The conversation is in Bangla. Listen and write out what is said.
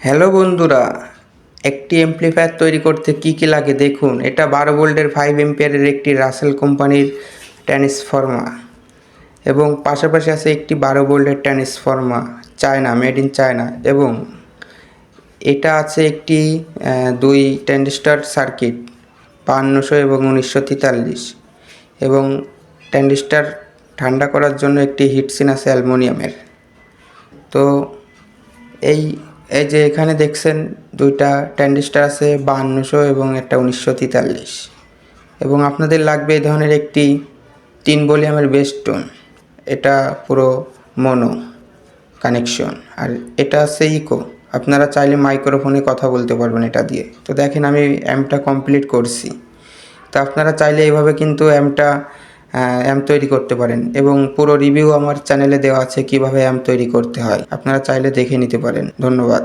হ্যালো বন্ধুরা, একটি অ্যাম্প্লিফায়ার তৈরি করতে কি কি লাগে দেখুন। এটা 12 ভোল্টের 5 এম্পিয়ারের একটি রাসেল কোম্পানির ট্রান্সফর্মার এবং পাশাপাশি আছে একটি 12 ভোল্টের transformer, China, made in China. এবং এটা আছে একটি 2 ট্রানজিস্টর সার্কিট 5200 এবং 1943 এবং ট্রানজিস্টর ঠান্ডা করার জন্য একটি হিটসিন আছে অ্যালুমিনিয়ামের। তো এই এই যে এখানে দেখছেন দুইটা ট্রানজিস্টর আছে 5200 এবং একটা 1943 এবং আপনাদের লাগবে এই ধরনের একটি 3 ভলিউমের বেস টোন। এটা পুরো মোনো কানেকশন, আর এটা আছে ইকো। আপনারা চাইলে মাইক্রোফোনে কথা বলতে পারবেন এটা দিয়ে। তো দেখেন আমি অ্যাম্পটা কমপ্লিট করছি। তো আপনারা চাইলে এইভাবে কিন্তু অ্যাম্প তৈরি করতে পারেন এবং পুরো রিভিউ আমার চ্যানেলে দেওয়া আছে কিভাবে অ্যাম্প তৈরি করতে হয়। আপনারা চাইলে দেখে নিতে পারেন। ধন্যবাদ।